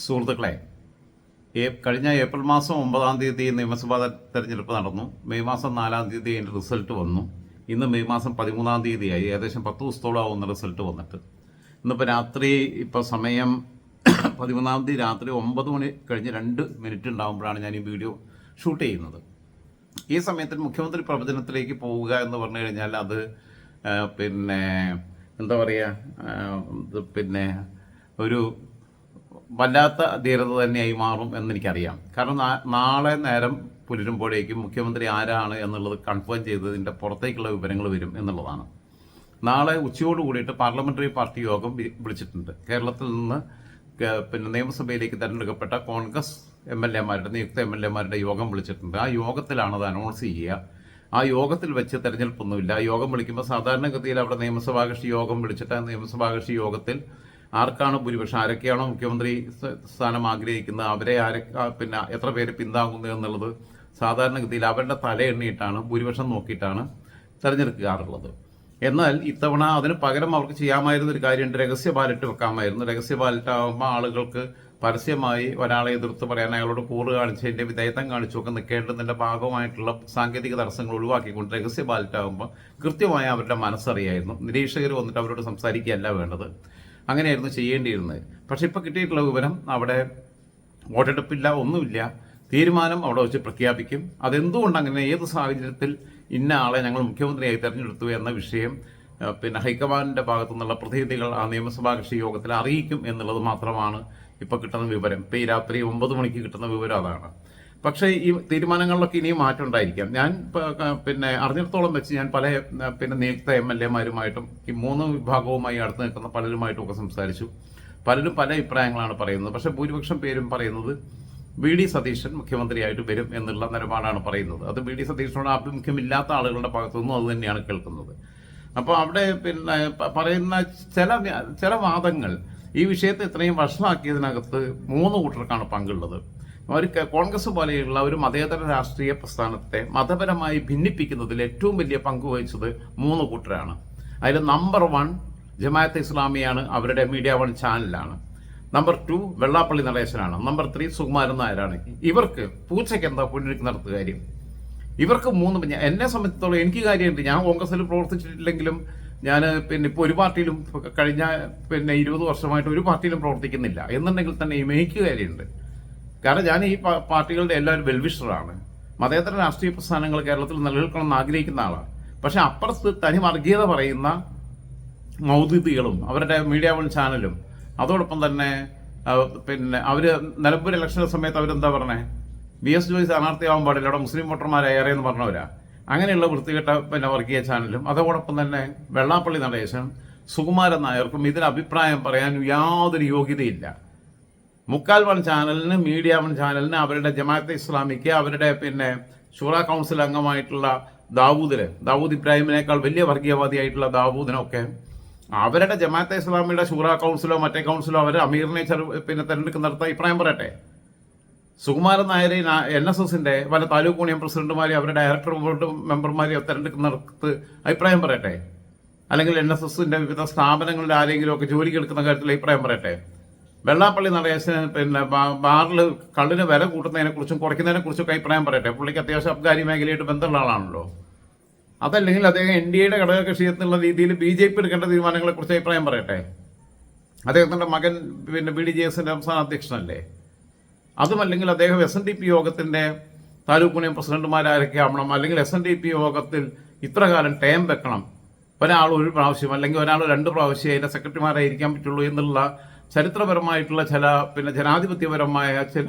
സുഹൃത്തുക്കളെ, കഴിഞ്ഞ ഏപ്രിൽ മാസം 9-ാം തീയതി നിയമസഭാ തെരഞ്ഞെടുപ്പ് നടന്നു. മെയ് മാസം 4-ാം തീയതി അതിൻ്റെ റിസൾട്ട് വന്നു. ഇന്ന് മെയ് മാസം 13-ാം തീയതിയായി. ഏകദേശം 10 ദിവസത്തോളം ആവുന്ന റിസൾട്ട് വന്നിട്ട്. ഇന്നിപ്പോൾ രാത്രി സമയം 13-ാം തീയതി രാത്രി 9 മണി കഴിഞ്ഞ് 2 മിനിറ്റ് ഉണ്ടാകുമ്പോഴാണ് ഞാൻ ഈ വീഡിയോ ഷൂട്ട് ചെയ്യുന്നത്. ഈ സമയത്തിൽ മുഖ്യമന്ത്രി പ്രവചനത്തിലേക്ക് പോവുക എന്ന് പറഞ്ഞു കഴിഞ്ഞാൽ അത് എന്താ പറയുക, ഒരു വല്ലാത്ത ധീരത തന്നെയായി മാറും എന്നെനിക്കറിയാം. കാരണം നാളെ നേരം പുലരുമ്പോഴേക്കും മുഖ്യമന്ത്രി ആരാണ് എന്നുള്ളത് കൺഫേം ചെയ്തതിൻ്റെ പുറത്തേക്കുള്ള വിവരങ്ങൾ വരും എന്നുള്ളതാണ്. നാളെ ഉച്ചയോട് കൂടിയിട്ട് പാർലമെൻ്ററി പാർട്ടി യോഗം വിളിച്ചിട്ടുണ്ട്. കേരളത്തിൽ നിന്ന് നിയമസഭയിലേക്ക് തിരഞ്ഞെടുക്കപ്പെട്ട കോൺഗ്രസ് നിയുക്ത എം എൽ എമാരുടെ യോഗം വിളിച്ചിട്ടുണ്ട്. ആ യോഗത്തിലാണ് അത് അനൗൺസ് ചെയ്യുക. ആ യോഗത്തിൽ വെച്ച് തെരഞ്ഞെടുപ്പൊന്നുമില്ല. യോഗം വിളിക്കുമ്പോൾ സാധാരണഗതിയിൽ അവിടെ നിയമസഭാകക്ഷി യോഗം വിളിച്ചിട്ട് ആ നിയമസഭാകക്ഷി യോഗത്തിൽ ആർക്കാണ് ഭൂരിപക്ഷം, ആരൊക്കെയാണോ മുഖ്യമന്ത്രി സ്ഥാനം ആഗ്രഹിക്കുന്നത് അവരെ എത്ര പേര് പിന്താങ്ങുന്നു എന്നുള്ളത് സാധാരണഗതിയിൽ അവരുടെ തലയെണ്ണിയിട്ടാണ്, ഭൂരിപക്ഷം നോക്കിയിട്ടാണ് തിരഞ്ഞെടുക്കാറുള്ളത്. എന്നാൽ ഇത്തവണ അതിന് പകരം അവർക്ക് ചെയ്യാമായിരുന്നൊരു കാര്യമുണ്ട്. രഹസ്യ ബാലറ്റ് വെക്കാമായിരുന്നു. രഹസ്യ ബാലറ്റ് ആകുമ്പോൾ ആളുകൾക്ക് പരസ്യമായി ഒരാളെ എതിർത്ത് പറയാൻ, അയാളോട് കൂറ് കാണിച്ചതിൻ്റെ വിധേയത്വം കാണിച്ചൊക്കെ നിൽക്കേണ്ടതിൻ്റെ ഭാഗമായിട്ടുള്ള സാങ്കേതിക തടസ്സങ്ങൾ ഒഴിവാക്കിക്കൊണ്ട് രഹസ്യ ബാലറ്റ് ആകുമ്പോൾ കൃത്യമായി അവരുടെ മനസ്സറിയായിരുന്നു. നിരീക്ഷകർ വന്നിട്ട് അവരോട് സംസാരിക്കുകയല്ല വേണ്ടത്. അങ്ങനെയായിരുന്നു ചെയ്യേണ്ടിയിരുന്നത്. പക്ഷെ ഇപ്പോൾ കിട്ടിയിട്ടുള്ള വിവരം അവിടെ വോട്ടെടുപ്പില്ല, ഒന്നുമില്ല. തീരുമാനം അവിടെ വെച്ച് പ്രഖ്യാപിക്കും. അതെന്തുകൊണ്ട് അങ്ങനെ, ഏത് സാഹചര്യത്തിൽ ഇന്ന ആളെ ഞങ്ങൾ മുഖ്യമന്ത്രിയായി തെരഞ്ഞെടുത്തു എന്ന വിഷയം ഹൈക്കമാൻഡിൻ്റെ ഭാഗത്തു നിന്നുള്ള പ്രതിനിധികൾ ആ നിയമസഭാ കക്ഷി യോഗത്തിൽ അറിയിക്കും എന്നുള്ളത് മാത്രമാണ് ഇപ്പോൾ കിട്ടുന്ന വിവരം. ഇപ്പോൾ ഈ രാത്രി 9 മണിക്ക് കിട്ടുന്ന വിവരം അതാണ്. പക്ഷേ ഈ തീരുമാനങ്ങളിലൊക്കെ ഇനിയും മാറ്റം ഉണ്ടായിരിക്കാം. ഞാൻ അറിഞ്ഞിടത്തോളം വെച്ച് ഞാൻ പല നിയുക്ത എം എൽ എമാരുമായിട്ടും ഈ 3 വിഭാഗവുമായി അടുത്ത് നിൽക്കുന്ന പലരുമായിട്ടും ഒക്കെ സംസാരിച്ചു. പലരും പല അഭിപ്രായങ്ങളാണ് പറയുന്നത്. പക്ഷേ ഭൂരിപക്ഷം പേരും പറയുന്നത് വി.ഡി. സതീശൻ മുഖ്യമന്ത്രിയായിട്ട് വരും എന്നുള്ള നിലപാടാണ് പറയുന്നത്. അത് വി.ഡി. സതീശനോട് ആഭിമുഖ്യമില്ലാത്ത ആളുകളുടെ ഭാഗത്തുനിന്നും അത് തന്നെയാണ് കേൾക്കുന്നത്. അപ്പോൾ അവിടെ പറയുന്ന ചില വാദങ്ങൾ ഈ വിഷയത്തെ ഇത്രയും വഷളാക്കിയതിനകത്ത് 3 കൂട്ടർക്കാണ് പങ്കുള്ളത്. കോൺഗ്രസ് പോലെയുള്ള ഒരു മതേതര രാഷ്ട്രീയ പ്രസ്ഥാനത്തെ മതപരമായി ഭിന്നിപ്പിക്കുന്നതിൽ ഏറ്റവും വലിയ പങ്ക് വഹിച്ചത് 3 കൂട്ടരാണ്. അതിൽ നമ്പർ 1 ജമാഅത്തെ ഇസ്ലാമിയാണ്, അവരുടെ മീഡിയ 1 ചാനലാണ്. നമ്പർ 2 വെള്ളാപ്പള്ളി നടേശനാണ്. നമ്പർ 3 സുകുമാരൻ നായരാണ്. ഇവർക്ക് പൂച്ചയ്ക്ക് എന്താ പുണ്ണിക്ക് നടത്തുക കാര്യം? ഇവർക്ക് 3, എന്നെ സംബന്ധിച്ചിടത്തോളം എനിക്ക് കാര്യമുണ്ട്. ഞാൻ കോൺഗ്രസിൽ പ്രവർത്തിച്ചിട്ടില്ലെങ്കിലും ഞാൻ ഇപ്പോൾ ഒരു പാർട്ടിയിലും കഴിഞ്ഞ 20 വർഷമായിട്ട് ഒരു പാർട്ടിയിലും പ്രവർത്തിക്കുന്നില്ല എന്നുണ്ടെങ്കിൽ തന്നെ എനിക്ക് കാര്യമുണ്ട്. കാരണം ഞാൻ ഈ പാർട്ടികളുടെ എല്ലാവരും വെൽവിഷറാണ്. മതേതര രാഷ്ട്രീയ പ്രസ്ഥാനങ്ങൾ കേരളത്തിൽ നിലനിൽക്കണമെന്ന് ആഗ്രഹിക്കുന്ന ആളാണ്. പക്ഷെ അപ്പുറത്ത് തനി വർഗീയത പറയുന്ന മൗദൂദികളും അവരുടെ മീഡിയ 1 ചാനലും അതോടൊപ്പം തന്നെ അവർ നിലമ്പൂർ ഇലക്ഷൻ്റെ സമയത്ത് അവരെന്താ പറഞ്ഞേ, BS ജോയി സ്ഥാനാർത്ഥിയാവാൻ പാടില്ല, അവിടെ മുസ്ലിം വോട്ടർമാരെ ഏറെയെന്ന് പറഞ്ഞവരാ. അങ്ങനെയുള്ള വൃത്തികെട്ട വർഗീയ ചാനലും അതോടൊപ്പം തന്നെ വെള്ളാപ്പള്ളി നടേശൻ സുകുമാരൻ നായർക്കും ഇതിന് അഭിപ്രായം പറയാൻ യാതൊരു യോഗ്യതയില്ല. മുക്കാൽ 1 ചാനലിന്, മീഡിയ 1 ചാനലിന്, അവരുടെ ജമാഅത്തെ ഇസ്ലാമിക്ക്, അവരുടെ ഷൂറ കൗൺസിൽ അംഗമായിട്ടുള്ള ദാവൂദ് ഇബ്രാഹിമിനേക്കാൾ വലിയ വർഗീയവാദിയായിട്ടുള്ള ദാവൂദിനൊക്കെ അവരുടെ ജമാഅത്തെ ഇസ്ലാമിയുടെ ഷൂറ കൗൺസിലോ മറ്റേ കൗൺസിലോ അവർ അമീറിനെ തെരഞ്ഞെടുക്കുന്നിടത്ത് അഭിപ്രായം പറയട്ടെ. സുകുമാരൻ നായരെ NSSന്റെ പല താലൂക്ക് യൂണിയൻ പ്രസിഡന്റുമാരെ, അവരുടെ ഡയറക്ടർ ബോർഡ് മെമ്പർമാരെ തെരഞ്ഞെടുക്കുന്നിടത്ത് അഭിപ്രായം പറയട്ടെ. അല്ലെങ്കിൽ NSSന്റെ വിവിധ സ്ഥാപനങ്ങളിൽ ആരെങ്കിലും ഒക്കെ ജോലിക്ക് എടുക്കുന്ന കാര്യത്തിൽ അഭിപ്രായം പറയട്ടെ. വെള്ളാപ്പള്ളി നടേശന് ബാറിൽ കള്ളിന് വില കൂട്ടുന്നതിനെ കുറിച്ചും കുറയ്ക്കുന്നതിനെ കുറിച്ചൊക്കെ അഭിപ്രായം പറയട്ടെ. പുള്ളിക്ക് അത്യാവശ്യം അബ്കാരി മേഖലയായിട്ട് ബന്ധമുള്ള ആളാണല്ലോ. അതല്ലെങ്കിൽ അദ്ദേഹം NDAയുടെ ഘടകകക്ഷി എന്നുള്ള രീതിയിൽ BJP എടുക്കേണ്ട തീരുമാനങ്ങളെ കുറിച്ച് അഭിപ്രായം പറയട്ടെ. അദ്ദേഹത്തിൻ്റെ മകൻ BDJSന്റെ സംസ്ഥാന അധ്യക്ഷനല്ലേ. അതുമല്ലെങ്കിൽ അദ്ദേഹം SNDP യോഗത്തിൻ്റെ താലൂക്ക് യൂണിയൻ പ്രസിഡന്റുമാരൊക്കെ ആവണം, അല്ലെങ്കിൽ SNDP യോഗത്തിൽ ഇത്ര കാലം ടേം വെക്കണം, ഒരാൾ 1 പ്രാവശ്യം അല്ലെങ്കിൽ ഒരാൾ 2 പ്രാവശ്യം അതിൻ്റെ സെക്രട്ടറിമാരായിരിക്കാൻ പറ്റുള്ളൂ എന്നുള്ള ചരിത്രപരമായിട്ടുള്ള ചില ജനാധിപത്യപരമായ ചില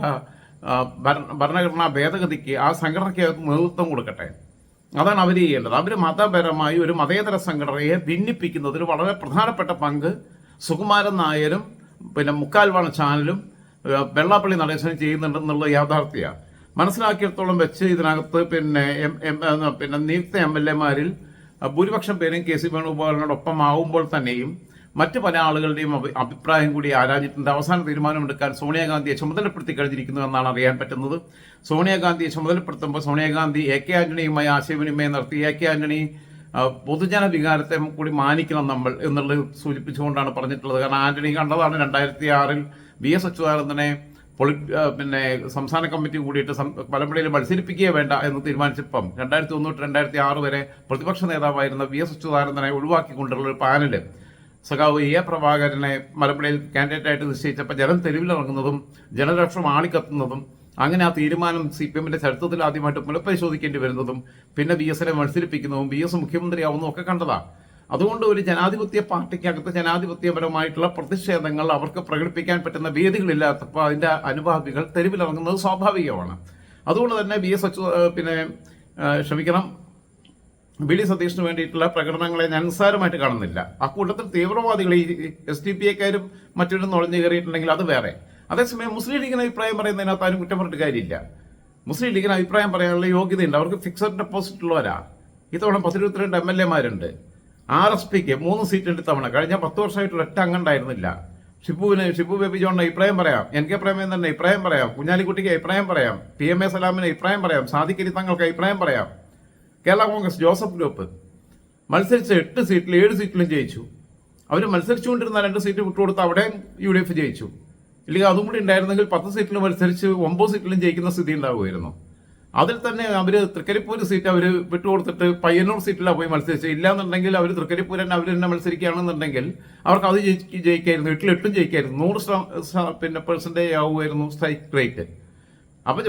ഭരണഘടനാ ഭേദഗതിക്ക് ആ സംഘടനയ്ക്ക് നേതൃത്വം കൊടുക്കട്ടെ. അതാണ് അവർ ചെയ്യേണ്ടത്. അവർ മതപരമായി ഒരു മതേതര സംഘടനയെ ഭിന്നിപ്പിക്കുന്നതിൽ വളരെ പ്രധാനപ്പെട്ട പങ്ക് സുകുമാരൻ നായരും മുക്കാൽ 1 ചാനലും വെള്ളാപ്പള്ളി നടേശനും ചെയ്യുന്നുണ്ടെന്നുള്ള യാഥാർത്ഥ്യമാണ്. മനസ്സിലാക്കിയിടത്തോളം വെച്ച് ഇതിനകത്ത് നിയുക്ത ML എമാരിൽ ഭൂരിപക്ഷം പേരും KC വേണുഗോപാലിനോടൊപ്പം ആവുമ്പോൾ തന്നെയും മറ്റു പല ആളുകളുടെയും അഭിപ്രായം കൂടി ആരാഞ്ഞിട്ടുണ്ട്. അവസാന തീരുമാനമെടുക്കാൻ സോണിയാഗാന്ധിയെ ചുമതലപ്പെടുത്തി കഴിഞ്ഞിരിക്കുന്നു എന്നാണ് അറിയാൻ പറ്റുന്നത്. സോണിയാഗാന്ധിയെ ചുമതലപ്പെടുത്തുമ്പോൾ സോണിയാഗാന്ധി AK ആന്റണിയുമായി ആശയവിനിമയം നടത്തി. AK ആന്റണി പൊതുജന വികാരത്തെ കൂടി മാനിക്കണം നമ്മൾ എന്നുള്ളത് സൂചിപ്പിച്ചുകൊണ്ടാണ് പറഞ്ഞിട്ടുള്ളത്. കാരണം ആന്റണി കണ്ടതാണ് 2006 VS അച്യുതാനന്ദനെ പിന്നെ സംസ്ഥാന കമ്മിറ്റി കൂടിയിട്ട് മലമ്പുഴയിൽ മത്സരിപ്പിക്കുകയേ വേണ്ട എന്ന് തീരുമാനിച്ചപ്പം 2001-2006 വരെ പ്രതിപക്ഷ നേതാവായിരുന്ന VS അച്യുതാനന്ദനെ ഒഴിവാക്കിക്കൊണ്ടുള്ള ഒരു പാനല് സഖാവ് A. പ്രഭാകരനെ മലമ്പുഴയിൽ കാൻഡിഡേറ്റായിട്ട് നിശ്ചയിച്ചപ്പോൾ ജനം തെരുവിലിറങ്ങുന്നതും ജനരോഷം ആളിക്കത്തുന്നതും അങ്ങനെ ആ തീരുമാനം CPM-ന്റെ ചരിത്രത്തിൽ ആദ്യമായിട്ട് പുനഃപരിശോധിക്കേണ്ടി വരുന്നതും പിന്നെ VS-നെ മത്സരിപ്പിക്കുന്നതും VS മുഖ്യമന്ത്രിയാവുന്നതും ഒക്കെ കണ്ടതാണ്. അതുകൊണ്ട് ഒരു ജനാധിപത്യ പാർട്ടിക്കകത്ത് ജനാധിപത്യപരമായിട്ടുള്ള പ്രതിഷേധങ്ങൾ അവർക്ക് പ്രകടിപ്പിക്കാൻ പറ്റുന്ന വേദികളില്ലാത്തപ്പോൾ അതിൻ്റെ അനുഭാവികൾ തെരുവിലിറങ്ങുന്നത് സ്വാഭാവികമാണ്. അതുകൊണ്ട് തന്നെ VD സതീഷിന് വേണ്ടിയിട്ടുള്ള പ്രകടനങ്ങളെ ഞാൻ നിസ്സാരമായിട്ട് കാണുന്നില്ല. അക്കൂട്ടത്തിൽ തീവ്രവാദികൾ ഈ SDPI-ക്കാരും മറ്റൊരു നുഴഞ്ഞു കയറിയിട്ടുണ്ടെങ്കിൽ അത് വേറെ. അതേസമയം മുസ്ലിം ലീഗിന് അഭിപ്രായം പറയുന്നതിനകത്ത് ആരും കുറ്റം പറഞ്ഞിട്ട് കാര്യമില്ല. മുസ്ലിം ലീഗിന് അഭിപ്രായം പറയാനുള്ള യോഗ്യതയുണ്ട്. അവർക്ക് ഫിക്സഡ് ഡെപ്പോസിറ്റ് ഉള്ളവരാ. ഇത്തവണ 10-22 MLA-മാരുണ്ട്. RSPക്ക് 3 സീറ്റുണ്ട് ഇത്തവണ. കഴിഞ്ഞ 10 വർഷമായിട്ട് ഒറ്റ അംഗണ്ടായിരുന്നില്ല. ഷിബു ബേബി ജോണിന് അഭിപ്രായം പറയാം, NK പ്രേമചന്ദ്രന്റെ അഭിപ്രായം പറയാം, കുഞ്ഞാലിക്കുട്ടിക്ക് അഭിപ്രായം പറയാം, PMA സലാമിന് അഭിപ്രായം പറയാം, സാദിഖ് അലി തങ്ങൾക്ക് അഭിപ്രായം പറയാം. കേരള കോൺഗ്രസ് ജോസഫ് ഗ്രൂപ്പ് മത്സരിച്ച 8 സീറ്റിൽ 7 സീറ്റിലും ജയിച്ചു. അവർ മത്സരിച്ചുകൊണ്ടിരുന്ന 2 സീറ്റ് വിട്ടുകൊടുത്ത് അവിടെ UDF ജയിച്ചു. ഇല്ലെങ്കിൽ അതും കൂടി ഉണ്ടായിരുന്നെങ്കിൽ 10 സീറ്റിൽ മത്സരിച്ച് 9 സീറ്റിലും ജയിക്കുന്ന സ്ഥിതി ഉണ്ടാവുമായിരുന്നു. അതിൽ തന്നെ അവർ തൃക്കരിപ്പൂർ സീറ്റ് അവർ വിട്ടുകൊടുത്തിട്ട് പയ്യന്നൂർ സീറ്റിലാണ് പോയി മത്സരിച്ച്. ഇല്ലാന്നുണ്ടെങ്കിൽ അവർ തൃക്കരിപ്പൂർ തന്നെ അവർ തന്നെ മത്സരിക്കുകയാണെന്നുണ്ടെങ്കിൽ അവർക്ക് അത് ജയിക്കായിരുന്നു. 8-8 ജയിക്കായിരുന്നു. 100 പെർസെൻറ്റേജ് ആവുമായിരുന്നു സ്ട്രൈക്ക് റേറ്റ്. അപ്പോൾ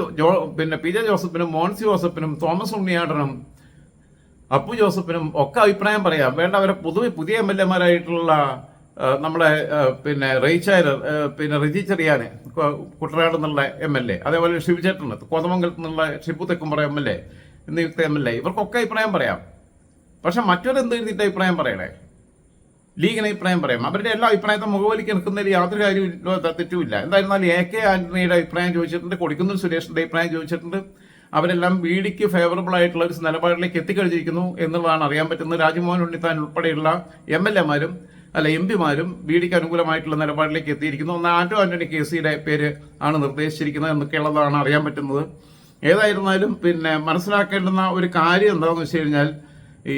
PJ ജോസഫിനും മോൻസി ജോസഫിനും തോമസ് ഉണ്ണിയാടനും അപ്പു ജോസഫിനും ഒക്കെ അഭിപ്രായം പറയാം. വേണ്ട, അവരെ പുതിയ MLA-മാരായിട്ടുള്ള നമ്മളെ റിജി ചെറിയാന് കുട്ടനാട് എന്നുള്ള MLA, അതേപോലെ ശിവചേട്ടന് കോതമംഗലത്ത് നിന്നുള്ള ഷിബു തെക്കുംപുറ MLA എന്നിവത്തെ MLA, ഇവർക്കൊക്കെ അഭിപ്രായം പറയാം. പക്ഷെ മറ്റൊരെന്ത് എഴുതിയിട്ട് അഭിപ്രായം പറയണേ? ലീഗിന് അഭിപ്രായം പറയാം. അവരുടെ എല്ലാ അഭിപ്രായത്തെ മുഖവലിക്ക് നിൽക്കുന്നതിൽ യാതൊരു കാര്യം തെറ്റുമില്ല. എന്തായിരുന്നാലും AK ആന്റണിയുടെ അഭിപ്രായം ചോദിച്ചിട്ടുണ്ട്, കൊടിക്കുന്നിൽ സുരേഷിന്റെ അഭിപ്രായം ചോദിച്ചിട്ടുണ്ട്. അവരെല്ലാം VDക്ക് ഫേവറബിൾ ആയിട്ടുള്ള ഒരു നിലപാടിലേക്ക് എത്തിക്കഴിഞ്ഞിരിക്കുന്നു എന്നുള്ളതാണ് അറിയാൻ പറ്റുന്നത്. രാജ്മോഹൻ ഉണ്ണിത്താൻ ഉൾപ്പെടെയുള്ള MLA-മാരും MP-മാരും VDക്ക് അനുകൂലമായിട്ടുള്ള നിലപാടിലേക്ക് എത്തിയിരിക്കുന്നു. ആന്റോ ആന്റണി KC-യുടെ പേര് ആണ് നിർദ്ദേശിച്ചിരിക്കുന്നത് എന്നൊക്കെയുള്ളതാണ് അറിയാൻ പറ്റുന്നത്. ഏതായിരുന്നാലും മനസ്സിലാക്കേണ്ടുന്ന ഒരു കാര്യം എന്താണെന്ന് വെച്ച് കഴിഞ്ഞാൽ ഈ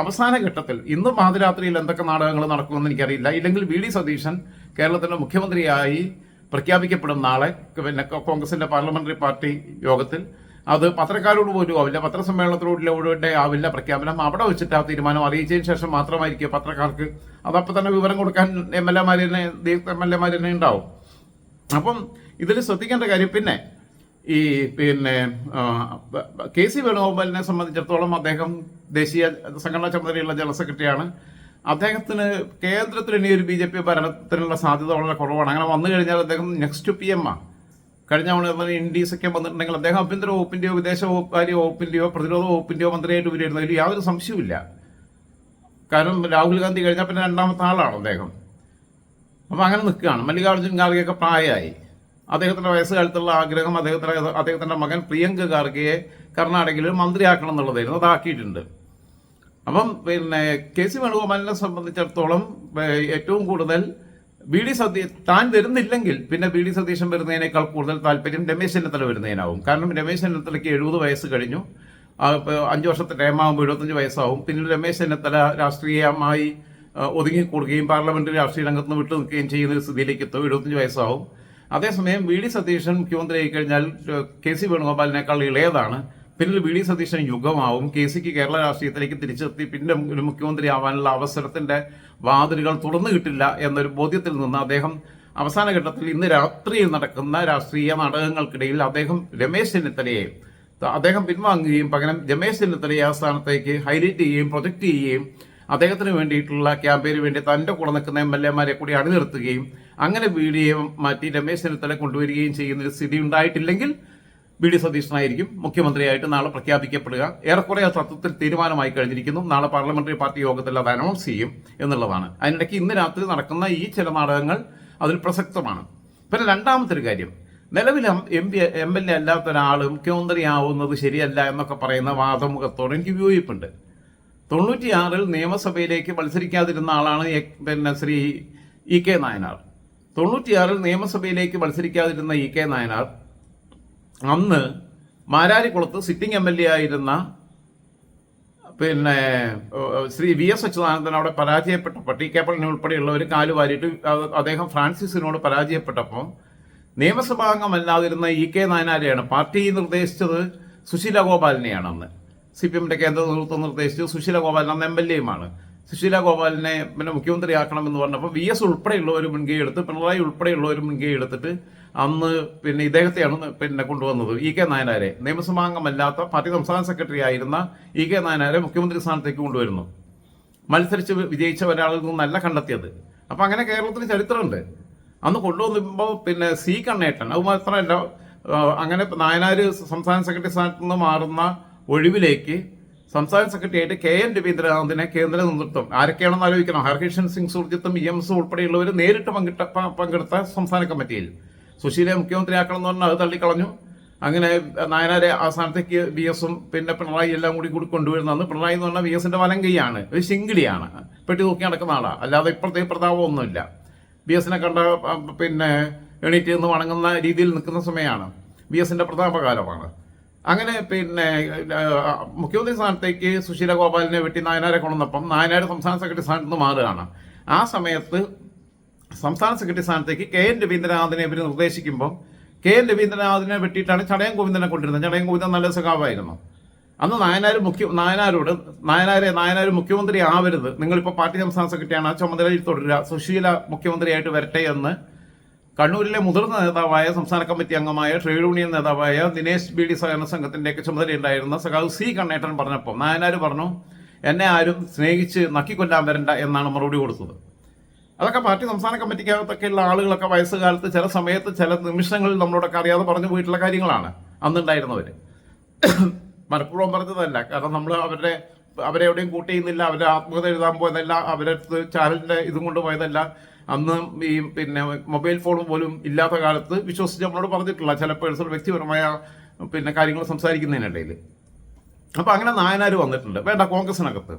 അവസാന ഘട്ടത്തിൽ ഇന്ന് പാതിരാത്രിയിൽ എന്തൊക്കെ നാടകങ്ങൾ നടക്കുമെന്ന് എനിക്കറിയില്ല. ഇല്ലെങ്കിൽ VD സതീശൻ കേരളത്തിന്റെ മുഖ്യമന്ത്രിയായി പ്രഖ്യാപിക്കപ്പെടും നാളെ കോൺഗ്രസിന്റെ പാർലമെന്ററി പാർട്ടി യോഗത്തിൽ. അത് പത്രക്കാരോട് പോലും ആവില്ല, പത്രസമ്മേളനത്തിലൂടെ ആവില്ല പ്രഖ്യാപനം. അവിടെ വെച്ചിട്ട് ആ തീരുമാനം അറിയിച്ചതിന് ശേഷം മാത്രമായിരിക്കും പത്രക്കാർക്ക് അതപ്പോൾ തന്നെ വിവരം കൊടുക്കാൻ MLA-മാർ തന്നെ ഉണ്ടാവും. അപ്പം ഇതിൽ ശ്രദ്ധിക്കേണ്ട കാര്യം പിന്നെ ഈ KC വേണുഗോപാലിനെ സംബന്ധിച്ചിടത്തോളം അദ്ദേഹം ദേശീയ സംഘടനാ ചുമതലയുള്ള ജനറൽ സെക്രട്ടറിയാണ്. അദ്ദേഹത്തിന് കേന്ദ്രത്തിൽ ഇനി ഒരു BJP ഭരണത്തിനുള്ള സാധ്യത വളരെ കുറവാണ്. അങ്ങനെ വന്നു കഴിഞ്ഞാൽ അദ്ദേഹം നെക്സ്റ്റ് PM-ആണ്. കഴിഞ്ഞ തവണ ഇന്ത്യസൊക്കെ വന്നിട്ടുണ്ടെങ്കിൽ അദ്ദേഹം ആഭ്യന്തര വകുപ്പിന്റെയോ വിദേശ കാര്യ വകുപ്പിന്റെയോ പ്രതിരോധ വകുപ്പിന്റെയോ മന്ത്രിയായിട്ട് വരുന്നതിൽ യാതൊരു സംശയവുമില്ല. കാരണം രാഹുൽ ഗാന്ധി കഴിഞ്ഞാൽ പിന്നെ രണ്ടാമത്തെ ആളാണ് അദ്ദേഹം. അപ്പം അങ്ങനെ നിൽക്കുകയാണ്. മല്ലികാർജ്ജുൻ ഖാർഗെയൊക്കെ പ്രായമായി. അദ്ദേഹത്തിന്റെ വയസ്സുകാലത്തുള്ള ആഗ്രഹം അദ്ദേഹത്തിന്റെ മകൻ പ്രിയങ്ക ഖാർഗെയെ കർണാടകയിൽ മന്ത്രിയാക്കണം എന്നുള്ളതായിരുന്നു. അതാക്കിയിട്ടുണ്ട്. അപ്പം KC വേണുഗോപാലിനെ സംബന്ധിച്ചിടത്തോളം ഏറ്റവും കൂടുതൽ താൻ വരുന്നില്ലെങ്കിൽ പിന്നെ VD സതീശൻ വരുന്നതിനേക്കാൾ കൂടുതൽ താല്പര്യം രമേശ് ചെന്നിത്തല വരുന്നതിനാവും. കാരണം രമേശ് ചെന്നിത്തലയ്ക്ക് 70 വയസ്സ് കഴിഞ്ഞു. 5 വർഷത്തെ ടൈമാകുമ്പോൾ 75 വയസ്സാവും. പിന്നീട് രമേശ് ചെന്നിത്തല രാഷ്ട്രീയമായി ഒതുങ്ങിക്കൂടുകയും പാർലമെന്ററി രാഷ്ട്രീയ രംഗത്ത് നിന്ന് വിട്ടു നിൽക്കുകയും ചെയ്യുന്ന ഒരു സ്ഥിതിയിലേക്ക് എത്തും. 75 വയസ്സാവും. അതേസമയം VD സതീശൻ മുഖ്യമന്ത്രി ആയി കഴിഞ്ഞാൽ KC വേണുഗോപാലിനേക്കാൾ ഇളയതാണ്. പിന്നീട് VD സതീശൻ യുഗമാവും. KCക്ക് കേരള രാഷ്ട്രീയത്തിലേക്ക് തിരിച്ചെത്തി പിന്നെ ഒരു മുഖ്യമന്ത്രി ആവാനുള്ള അവസരത്തിന്റെ വാതിലുകൾ തുറന്നു കിട്ടില്ല എന്നൊരു ബോധ്യത്തിൽ നിന്ന് അദ്ദേഹം അവസാന ഘട്ടത്തിൽ ഇന്ന് രാത്രിയിൽ നടക്കുന്ന രാഷ്ട്രീയ നാടകങ്ങൾക്കിടയിൽ രമേശ് ചെന്നിത്തലയെ പിൻവാങ്ങുകയും പകരം രമേശ് ചെന്നിത്തലയെ ആ സ്ഥാനത്തേക്ക് ഹൈലൈറ്റ് ചെയ്യുകയും പ്രൊജക്ട് ചെയ്യുകയും അദ്ദേഹത്തിന് വേണ്ടിയിട്ടുള്ള ക്യാമ്പയിന് വേണ്ടി തന്റെ കൂടെ നിൽക്കുന്ന MLA-മാരെ കൂടി അണിനിർത്തുകയും അങ്ങനെ VDയെ മാറ്റി രമേശ് ചെന്നിത്തല കൊണ്ടുവരികയും ചെയ്യുന്ന ഒരു സ്ഥിതി ഉണ്ടായിട്ടില്ലെങ്കിൽ VD സതീശനായിരിക്കും മുഖ്യമന്ത്രിയായിട്ട് നാളെ പ്രഖ്യാപിക്കപ്പെടുക. ഏറെക്കുറെ തത്വത്തിൽ തീരുമാനമായി കഴിഞ്ഞിരിക്കുന്നു. നാളെ പാർലമെന്ററി പാർട്ടി യോഗത്തിൽ അത് അനൗൺസ് ചെയ്യും എന്നുള്ളതാണ്. അതിനിടയ്ക്ക് ഇന്ന് രാത്രി നടക്കുന്ന ഈ ചില നാടകങ്ങൾ അതിൽ പ്രസക്തമാണ്. പിന്നെ രണ്ടാമത്തെ ഒരു കാര്യം, നിലവിൽ MLA അല്ലാത്ത ഒരാൾ മുഖ്യമന്ത്രിയാവുന്നത് ശരിയല്ല എന്നൊക്കെ പറയുന്ന വാദമുഖത്തോടെ എനിക്ക് വിയോജിപ്പുണ്ട്. 96-ൽ നിയമസഭയിലേക്ക് മത്സരിക്കാതിരുന്ന ആളാണ് ശ്രീ EK നായനാർ. 96-ൽ നിയമസഭയിലേക്ക് മത്സരിക്കാതിരുന്ന EK നായനാർ അന്ന് മാരാരിക്കുളത്ത് സിറ്റിംഗ് MLA ആയിരുന്ന പിന്നെ ശ്രീ വി എസ് അച്യുതാനന്ദൻ അവിടെ പരാജയപ്പെട്ടപ്പോൾ ടി കെ പളനി ഉൾപ്പെടെയുള്ളവർ കാല് വാരിയിട്ട് അദ്ദേഹം ഫ്രാൻസിസിനോട് പരാജയപ്പെട്ടപ്പോൾ നിയമസഭാംഗമല്ലാതിരുന്ന ഇ കെ നായനാരെയാണ് പാർട്ടി നിർദ്ദേശിച്ചത്. സുശീല ഗോപാലിനെയാണ് അന്ന് CPM-ന്റെ കേന്ദ്ര നേതൃത്വം നിർദ്ദേശിച്ചത്. സുശീല ഗോപാലൻ അന്ന് MLA-യുമാണ്. സുശീല ഗോപാലിനെ പിന്നെ മുഖ്യമന്ത്രിയാക്കണമെന്ന് പറഞ്ഞപ്പോൾ VS ഉൾപ്പെടെയുള്ളവർ മുൻകൈ എടുത്ത്, പിണറായി ഉൾപ്പെടെയുള്ളവർ മുൻകൈ എടുത്തിട്ട് അന്ന് പിന്നെ ഇദ്ദേഹത്തെയാണ് പിന്നെ കൊണ്ടുവന്നത്. ഇ കെ നായനാരെ, നിയമസഭാംഗമല്ലാത്ത പാർട്ടി സംസ്ഥാന സെക്രട്ടറി ആയിരുന്ന ഇ കെ നായനാരെ മുഖ്യമന്ത്രി സ്ഥാനത്തേക്ക് കൊണ്ടുവരുന്നു. മത്സരിച്ച് വിജയിച്ച ഒരാളിൽ നിന്നല്ല കണ്ടെത്തിയത്. അപ്പം അങ്ങനെ കേരളത്തിന് ചരിത്രമുണ്ട്. അന്ന് കൊണ്ടുവന്നുമ്പോൾ പിന്നെ C കണ്ണേട്ടൻ, അത് മാത്രമല്ല അങ്ങനെ നായനാർ സംസ്ഥാന സെക്രട്ടറി സ്ഥാനത്ത് നിന്ന് മാറുന്ന ഒഴിവിലേക്ക് സംസ്ഥാന സെക്രട്ടറി ആയിട്ട് KN രവീന്ദ്രനാഥിനെ കേന്ദ്ര നേതൃത്വം, ആരൊക്കെയാണെന്ന് ആലോചിക്കണം, ഹർകിഷൻ സിംഗ് സുർജിത്തും EMS ഉൾപ്പെടെയുള്ളവർ നേരിട്ട് പങ്കെടുത്ത സംസ്ഥാന കമ്മിറ്റിയിൽ സുശീലയെ മുഖ്യമന്ത്രിയാക്കണം എന്ന് പറഞ്ഞാൽ അത് തള്ളിക്കളഞ്ഞു. അങ്ങനെ നായനാരെ ആ സ്ഥാനത്തേക്ക് VS-ഉം പിന്നെ പിണറായി എല്ലാം കൂടി കൊണ്ടുവരുന്നതെന്ന്. പിണറായി എന്ന് പറഞ്ഞാൽ VS-ന്റെ വലം കൈയാണ്, ഒരു ശിങ്കിടിയാണ്, പെട്ടി തൂക്കി നടക്കുന്ന ആളാണ്, അല്ലാതെ ഇപ്പോഴത്തെ പ്രതാപമൊന്നുമില്ല. VS-നെ കണ്ട പിന്നെ എണീറ്റ് നിന്ന് വണങ്ങുന്ന രീതിയിൽ നിൽക്കുന്ന സമയമാണ്, VS-ന്റെ പ്രതാപകാലമാണ്. അങ്ങനെ പിന്നെ മുഖ്യമന്ത്രി സ്ഥാനത്തേക്ക് സുശീല ഗോപാലിനെ വെട്ടി നായനാരെ കൊണ്ടുവന്നപ്പം നായനാർ സംസ്ഥാന സെക്രട്ടറി സ്ഥാനത്ത് നിന്ന് മാറുകയാണ്. ആ സമയത്ത് സംസ്ഥാന സെക്രട്ടറി സ്ഥാനത്തേക്ക് KN രവീന്ദ്രനാഥിനെ ഇവർ നിർദ്ദേശിക്കുമ്പോൾ KN രവീന്ദ്രനാഥിനെ വെട്ടിയിട്ടാണ് ചടയം ഗോവിന്ദനെ കൊണ്ടിരുന്നത്. ചടയം ഗോവിന്ദൻ നല്ല സഖാവായിരുന്നു. അന്ന് നായനാർ മുഖ്യമന്ത്രി ആവരുത്, നിങ്ങളിപ്പോൾ പാർട്ടി സംസ്ഥാന സെക്രട്ടറിയാണ്, ആ ചുമതലയിൽ തുടരുക, സുശീല മുഖ്യമന്ത്രിയായിട്ട് വരട്ടെ എന്ന് കണ്ണൂരിലെ മുതിർന്ന നേതാവായ സംസ്ഥാന കമ്മിറ്റി അംഗമായ ട്രേഡ് യൂണിയൻ നേതാവായ ദിനേശ് BD സഹകരണ സംഘത്തിൻ്റെയൊക്കെ ചുമതലയുണ്ടായിരുന്ന സഖാവ് C കണ്ണേട്ടൻ പറഞ്ഞപ്പോൾ നായനാർ പറഞ്ഞു, എന്നെ ആരും സ്നേഹിച്ച് നക്കിക്കൊല്ലാൻ വരണ്ട എന്നാണ് മറുപടി കൊടുത്തത്. അതൊക്കെ പാർട്ടി സംസ്ഥാന കമ്മിറ്റിക്കകത്തൊക്കെയുള്ള ആളുകളൊക്കെ വയസ്സുകാലത്ത് ചില സമയത്ത് ചില നിമിഷങ്ങളിൽ നമ്മളോടൊക്കെ അറിയാതെ പറഞ്ഞു പോയിട്ടുള്ള കാര്യങ്ങളാണ് അന്നുണ്ടായിരുന്നവർ. മനഃപൂർവ്വം പറഞ്ഞതല്ല, കാരണം നമ്മൾ അവരെ എവിടെയും കൂട്ടിയുന്നില്ല, അവരെ ആത്മകഥ എഴുതാൻ പോയതല്ല, അവരുടെ ചാനലിൻ്റെ ഇതും കൊണ്ട് പോയതല്ല. അന്ന് ഈ പിന്നെ മൊബൈൽ ഫോൺ പോലും ഇല്ലാത്ത കാലത്ത് വിശ്വസിച്ച് നമ്മളോട് പറഞ്ഞിട്ടില്ല ചില പേഴ്സണൽ വ്യക്തിപരമായ പിന്നെ കാര്യങ്ങൾ സംസാരിക്കുന്നതിനിടയിൽ. അപ്പം അങ്ങനെ നായനാർ വന്നിട്ടുണ്ട്. വേണ്ട, കോൺഗ്രസിനകത്ത്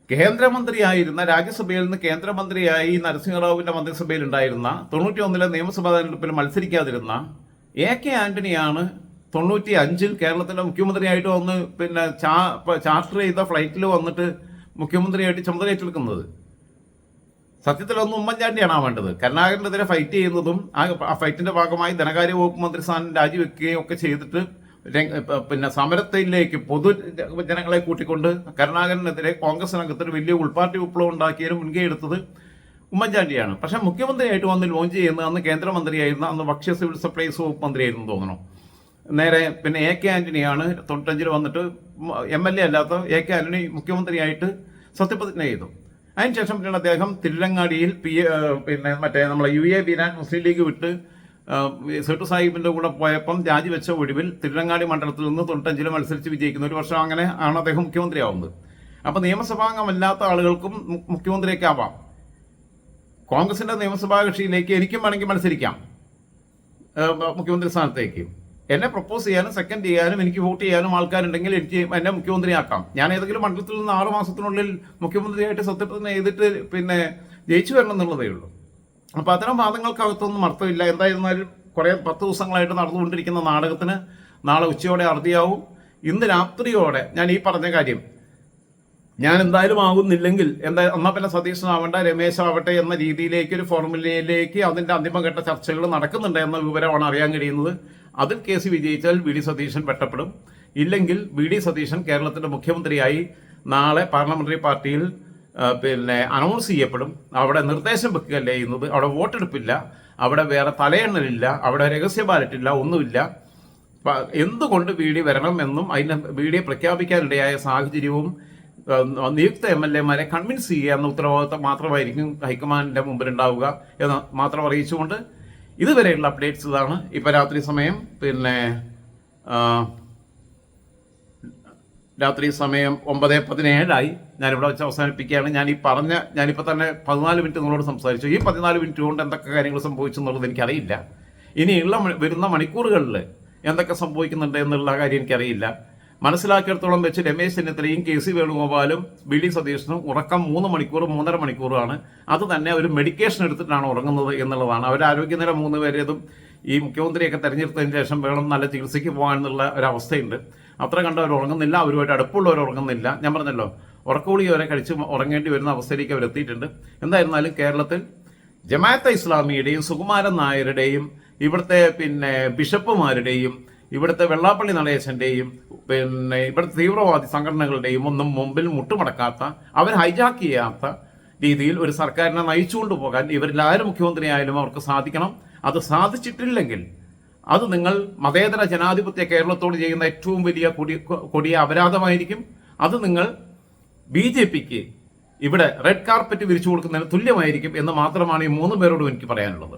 കേന്ദ്രമന്ത്രിയായിരുന്ന, രാജ്യസഭയിൽ നിന്ന് കേന്ദ്രമന്ത്രിയായി നരസിംഹറാവുവിൻ്റെ മന്ത്രിസഭയിൽ ഉണ്ടായിരുന്ന, 91-ലെ നിയമസഭാ തെരഞ്ഞെടുപ്പിൽ മത്സരിക്കാതിരുന്ന AK ആന്റണിയാണ് 95-ൽ കേരളത്തിൻ്റെ മുഖ്യമന്ത്രിയായിട്ട് വന്ന് പിന്നെ ചാർട്ടർ ചെയ്ത ഫ്ലൈറ്റിൽ വന്നിട്ട് മുഖ്യമന്ത്രിയായിട്ട് ചുമതല ഏറ്റെടുക്കുന്നത്. സത്യത്തിലൊന്നും ഉമ്മൻചാണ്ടിയാണ് ആവേണ്ടത്. കരുണാകരനെതിരെ ഫൈറ്റ് ചെയ്യുന്നതും ആ ഫൈറ്റിന്റെ ഭാഗമായി ധനകാര്യ വകുപ്പ് മന്ത്രി സ്ഥാനം രാജിവെക്കുകയും ഒക്കെ ചെയ്തിട്ട് പിന്നെ സമരത്തിലേക്ക് പൊതുജനങ്ങളെ കൂട്ടിക്കൊണ്ട് കരുണാകരനെതിരെ കോൺഗ്രസിനകത്തൊരു വലിയ ഉൾപാർട്ടി വിപ്ലവം ഉണ്ടാക്കിയതിന് മുൻകൈ എടുത്തത് ഉമ്മൻചാണ്ടിയാണ്. പക്ഷേ മുഖ്യമന്ത്രിയായിട്ട് വന്ന് ലോഞ്ച് ചെയ്യുന്നത് അന്ന് കേന്ദ്രമന്ത്രിയായിരുന്ന, അന്ന് ഭക്ഷ്യ സിവിൽ സപ്ലൈസ് വകുപ്പ് മന്ത്രിയായിരുന്നു തോന്നണം, നേരെ പിന്നെ AK ആന്റണിയാണ് 95-ൽ വന്നിട്ട് MLA അല്ലാത്ത AK ആന്റണി മുഖ്യമന്ത്രിയായിട്ട് സത്യപ്രതിജ്ഞ ചെയ്തു. അതിനുശേഷം പിന്നീട് അദ്ദേഹം തിരുരങ്ങാടിയിൽ പിന്നെ മറ്റേ നമ്മളെ UA വീരാൻ മുസ്ലിം ലീഗ് വിട്ട് സെട്ടു സാഹിബിൻ്റെ കൂടെ പോയപ്പം രാജിവെച്ച ഒഴിവിൽ തിരുരങ്ങാടി മണ്ഡലത്തിൽ നിന്ന് 95-ൽ മത്സരിച്ച് വിജയിക്കുന്ന ഒരു വർഷം അങ്ങനെ ആണ് അദ്ദേഹം മുഖ്യമന്ത്രിയാവുന്നത്. അപ്പോൾ നിയമസഭാംഗമല്ലാത്ത ആളുകൾക്കും മുഖ്യമന്ത്രിയൊക്കെ ആവാം. കോൺഗ്രസിൻ്റെ നിയമസഭാ കക്ഷിയിലേക്ക് എനിക്കും വേണമെങ്കിൽ മത്സരിക്കാം മുഖ്യമന്ത്രി സ്ഥാനത്തേക്ക്. എന്നെ പ്രപ്പോസ് ചെയ്യാനും സെക്കൻഡ് ചെയ്യാനും എനിക്ക് വോട്ട് ചെയ്യാനും ആൾക്കാരുണ്ടെങ്കിൽ എനിക്ക് എന്നെ മുഖ്യമന്ത്രിയാക്കാം. ഞാൻ ഏതെങ്കിലും മണ്ഡലത്തിൽ നിന്ന് 6 മാസത്തിനുള്ളിൽ മുഖ്യമന്ത്രിയായിട്ട് സത്യപ്രതിജ്ഞ ചെയ്തിട്ട് പിന്നെ ജയിച്ചു വരണം എന്നുള്ളതേ ഉള്ളൂ. അപ്പോൾ അത്തരം വാദങ്ങൾക്കകത്തൊന്നും അർത്ഥമില്ല. എന്തായിരുന്നാലും 10 ദിവസങ്ങളായിട്ട് നടന്നുകൊണ്ടിരിക്കുന്ന നാടകത്തിന് നാളെ ഉച്ചയോടെ അറുതിയാവും. ഇന്ന് രാത്രിയോടെ ഞാൻ ഈ പറഞ്ഞ കാര്യം, ഞാൻ എന്തായാലും ആകുന്നില്ലെങ്കിൽ എന്നാൽ പിന്നെ സതീശനാവണ്ട, രമേശ് ആവട്ടെ എന്ന രീതിയിലേക്ക് ഒരു ഫോർമുലയിലേക്ക് അതിൻ്റെ അന്തിമഘട്ട ചർച്ചകൾ നടക്കുന്നുണ്ട് എന്ന വിവരമാണ് അറിയാൻ കഴിയുന്നത്. അതിൽ കേസ് വിജയിച്ചാൽ VD സതീശൻ വെട്ടപ്പെടും. ഇല്ലെങ്കിൽ VD സതീശൻ കേരളത്തിൻ്റെ മുഖ്യമന്ത്രിയായി നാളെ പാർലമെന്ററി പാർട്ടിയിൽ പിന്നെ അനൗൺസ് ചെയ്യപ്പെടും. അവിടെ നിർദ്ദേശം വെക്കുകയല്ല ചെയ്യുന്നത്, അവിടെ വോട്ടെടുപ്പില്ല, അവിടെ വേറെ തലയെണ്ണലില്ല, അവിടെ രഹസ്യ ബാലറ്റില്ല, ഒന്നുമില്ല. എന്തുകൊണ്ട് VD വരണം എന്നും അതിന് VD പ്രഖ്യാപിക്കാനിടയായ സാഹചര്യവും നിയുക്ത MLA-മാരെ കൺവിൻസ് ചെയ്യുക എന്ന ഉത്തരവാദിത്തം മാത്രമായിരിക്കും ഹൈക്കമാൻഡിൻ്റെ മുമ്പിലുണ്ടാവുക എന്ന് മാത്രം അറിയിച്ചുകൊണ്ട് ഇതുവരെയുള്ള അപ്ഡേറ്റ്സ് ഇതാണ്. ഇപ്പോൾ രാത്രി സമയം പിന്നെ രാത്രി സമയം 9:17 ഞാനിവിടെ വെച്ച് അവസാനിപ്പിക്കുകയാണ്. ഞാനിപ്പോൾ തന്നെ 14 മിനിറ്റ് നിങ്ങളോട് സംസാരിച്ചു. ഈ 14 മിനിറ്റ് കൊണ്ട് എന്തൊക്കെ കാര്യങ്ങൾ സംഭവിച്ചു എന്നുള്ളത് എനിക്കറിയില്ല. ഇനിയുള്ള വരുന്ന മണിക്കൂറുകളിൽ എന്തൊക്കെ സംഭവിക്കുന്നുണ്ട് എന്നുള്ള കാര്യം എനിക്കറിയില്ല. മനസ്സിലാക്കിയിടത്തോളം വെച്ച് രമേശ് ചെന്നിത്തലയും KC വേണുഗോപാലും BD സതീശനും ഉറക്കം 3 മണിക്കൂർ 3.5 മണിക്കൂറാണ്. അത് തന്നെ ഒരു മെഡിക്കേഷൻ എടുത്തിട്ടാണ് ഉറങ്ങുന്നത് എന്നുള്ളതാണ്. അവരുടെ ആരോഗ്യനില 3 പേരേതും ഈ മുഖ്യമന്ത്രിയൊക്കെ തെരഞ്ഞെടുത്തതിന് ശേഷം വേണം നല്ല ചികിത്സയ്ക്ക് പോകാനെന്നുള്ള ഒരവസ്ഥയുണ്ട്. അത്ര കണ്ടവർ ഉറങ്ങുന്നില്ല, അവരുമായിട്ട് അടുപ്പുള്ളവർ ഉറങ്ങുന്നില്ല. ഞാൻ പറഞ്ഞല്ലോ, ഉറക്കഗുളിക വരെ കഴിച്ച് ഉറങ്ങേണ്ടി വരുന്ന അവസ്ഥയിലേക്ക് അവർ എത്തിയിട്ടുണ്ട്. എന്തായിരുന്നാലും കേരളത്തിൽ ജമാഅത്തെ ഇസ്ലാമിയുടെയും സുകുമാരൻ നായരുടെയും ഇവിടുത്തെ ബിഷപ്പുമാരുടെയും ഇവിടുത്തെ വെള്ളാപ്പള്ളി നടേശന്റെയും ഇവിടുത്തെ തീവ്രവാദി സംഘടനകളുടെയും ഒന്നും മുമ്പിൽ മുട്ടുമടക്കാത്ത, അവർ ഹൈജാക്ക് ചെയ്യാത്ത രീതിയിൽ ഒരു സർക്കാരിനെ നയിച്ചുകൊണ്ട് പോകാൻ ഇവരിൽ ആര് മുഖ്യമന്ത്രിയായാലും അവർക്ക് സാധിക്കണം. അത് സാധിച്ചിട്ടില്ലെങ്കിൽ അത് നിങ്ങൾ മതേതര ജനാധിപത്യ കേരളത്തോട് ചെയ്യുന്ന ഏറ്റവും വലിയ കൊടിയ അപരാധമായിരിക്കും. അത് നിങ്ങൾ BJPക്ക് ഇവിടെ റെഡ് കാർപ്പറ്റ് വിരിച്ചു കൊടുക്കുന്നതിന് തുല്യമായിരിക്കും എന്ന് മാത്രമാണ് ഈ 3 പേരോടും എനിക്ക് പറയാനുള്ളത്.